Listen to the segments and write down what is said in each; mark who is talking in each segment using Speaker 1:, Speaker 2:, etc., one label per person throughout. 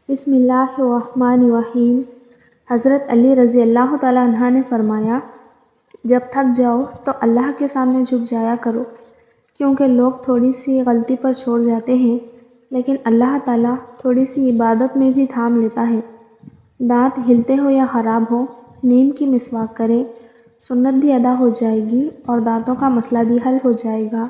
Speaker 1: بسم اللہ الرحمن الرحیم۔ حضرت علی رضی اللہ تعالیٰ عنہ نے فرمایا، جب تھک جاؤ تو اللہ کے سامنے جھک جایا کرو، کیونکہ لوگ تھوڑی سی غلطی پر چھوڑ جاتے ہیں، لیکن اللہ تعالیٰ تھوڑی سی عبادت میں بھی تھام لیتا ہے۔ دانت ہلتے ہو یا خراب ہو، نیم کی مسواک کریں، سنت بھی ادا ہو جائے گی اور دانتوں کا مسئلہ بھی حل ہو جائے گا۔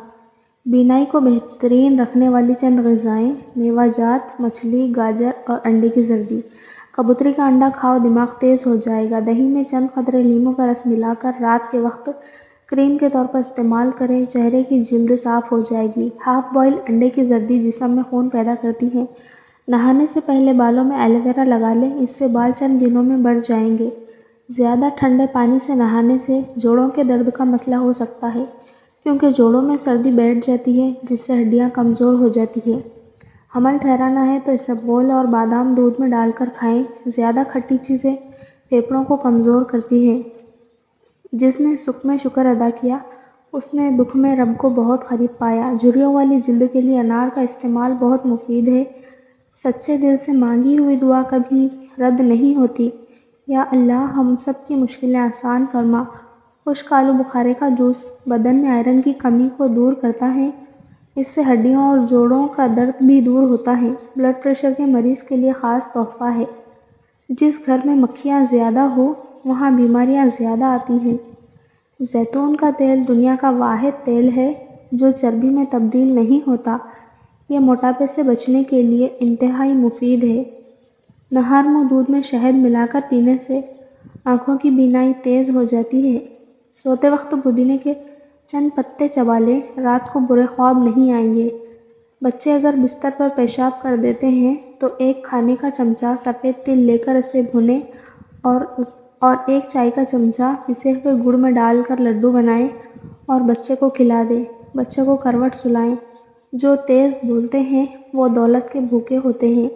Speaker 1: بینائی کو بہترین رکھنے والی چند غذائیں: میوہ جات، مچھلی، گاجر اور انڈے کی زردی۔ کبوتری کا انڈا کھاؤ، دماغ تیز ہو جائے گا۔ دہی میں چند قطرے لیموں کا رس ملا کر رات کے وقت کریم کے طور پر استعمال کریں، چہرے کی جلد صاف ہو جائے گی۔ ہاف بوائل انڈے کی زردی جسم میں خون پیدا کرتی ہے۔ نہانے سے پہلے بالوں میں ایلو ویرا لگا لیں، اس سے بال چند دنوں میں بڑھ جائیں گے۔ زیادہ ٹھنڈے پانی سے نہانے سے جوڑوں کے درد کا مسئلہ ہو سکتا ہے، کیونکہ جوڑوں میں سردی بیٹھ جاتی ہے جس سے ہڈیاں کمزور ہو جاتی ہیں۔ حمل ٹھہرانا ہے تو اسبگول اور بادام دودھ میں ڈال کر کھائیں۔ زیادہ کھٹی چیزیں پھیپھڑوں کو کمزور کرتی ہیں۔ جس نے سکھ میں شکر ادا کیا، اس نے دکھ میں رب کو بہت قریب پایا۔ جھریوں والی جلد کے لیے انار کا استعمال بہت مفید ہے۔ سچے دل سے مانگی ہوئی دعا کبھی رد نہیں ہوتی۔ یا اللہ، ہم سب کی مشکلیں آسان فرما۔ خشک آلو بخارے کا جوس بدن میں آئرن کی کمی کو دور کرتا ہے، اس سے ہڈیوں اور جوڑوں کا درد بھی دور ہوتا ہے۔ بلڈ پریشر کے مریض کے لیے خاص تحفہ ہے۔ جس گھر میں مکھیاں زیادہ ہوں، وہاں بیماریاں زیادہ آتی ہیں۔ زیتون کا تیل دنیا کا واحد تیل ہے جو چربی میں تبدیل نہیں ہوتا۔ یہ موٹاپے سے بچنے کے لیے انتہائی مفید ہے۔ نہر منہ دودھ میں شہد ملا کر پینے سے آنکھوں کی بینائی تیز ہو جاتی ہے۔ سوتے وقت پودینے کے چند پتے چبا لیں، رات کو برے خواب نہیں آئیں گے۔ بچے اگر بستر پر پیشاب کر دیتے ہیں تو ایک کھانے کا چمچہ سفید تل لے کر اسے بھونیں اور ایک چائے کا چمچہ پسے ہوئے گڑ میں ڈال کر لڈو بنائیں اور بچے کو کھلا دیں۔ بچے کو کروٹ سلائیں۔ جو تیز بولتے ہیں وہ دولت کے بھوکے ہوتے ہیں۔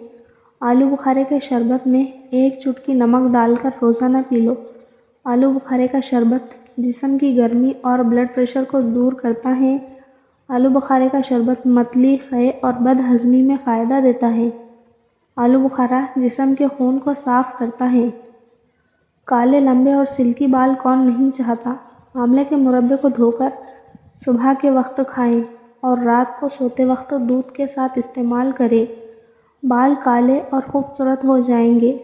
Speaker 1: آلو بخارے کے شربت میں ایک چٹکی نمک ڈال کر روزانہ پی لو۔ آلو بخارے کا شربت جسم کی گرمی اور بلڈ پریشر کو دور کرتا ہے۔ آلو بخارے کا شربت متلی، قے اور بد ہضمی میں فائدہ دیتا ہے۔ آلو بخارا جسم کے خون کو صاف کرتا ہے۔ کالے، لمبے اور سلکی بال کون نہیں چاہتا؟ آملے کے مربے کو دھو کر صبح کے وقت کھائیں اور رات کو سوتے وقت دودھ کے ساتھ استعمال کریں۔ بال کالے اور خوبصورت ہو جائیں گے۔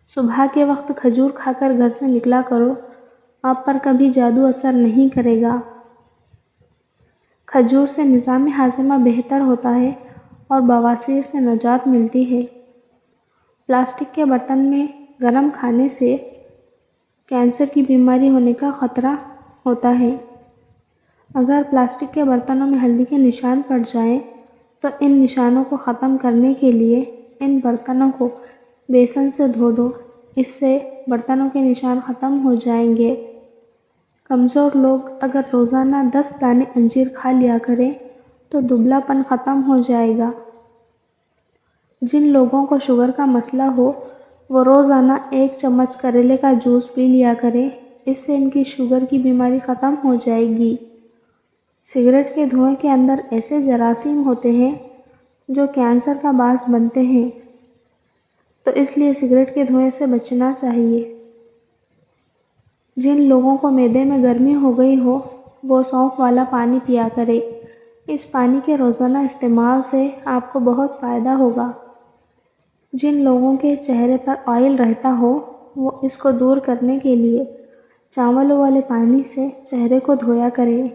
Speaker 1: صبح کے وقت کھجور کھا کر گھر سے نکلا کرو، آپ پر کبھی جادو اثر نہیں کرے گا۔ کھجور سے نظام ہاضمہ بہتر ہوتا ہے اور بواسیر سے نجات ملتی ہے۔ پلاسٹک کے برتن میں گرم کھانے سے کینسر کی بیماری ہونے کا خطرہ ہوتا ہے۔ اگر پلاسٹک کے برتنوں میں ہلدی کے نشان پڑ جائیں تو ان نشانوں کو ختم کرنے کے لیے ان برتنوں کو بیسن سے دھو دو، اس سے برتنوں کے نشان ختم ہو جائیں گے۔ کمزور لوگ اگر روزانہ 10 دانے انجیر کھا لیا کریں تو دبلا پن ختم ہو جائے گا۔ جن لوگوں کو شوگر کا مسئلہ ہو وہ روزانہ 1 چمچ کریلے کا جوس پی لیا کریں، اس سے ان کی شوگر کی بیماری ختم ہو جائے گی۔ سگریٹ کے دھوئیں کے اندر ایسے جراثیم ہوتے ہیں جو کینسر کا باعث بنتے ہیں، تو اس لیے سگریٹ کے دھوئیں سے بچنا چاہیے۔ جن لوگوں کو معدے میں گرمی ہو گئی ہو وہ سونف والا پانی پیا کریں۔ اس پانی کے روزانہ استعمال سے آپ کو بہت فائدہ ہوگا۔ جن لوگوں کے چہرے پر آئل رہتا ہو وہ اس کو دور کرنے کے لیے چاولوں والے پانی سے چہرے کو دھویا کریں۔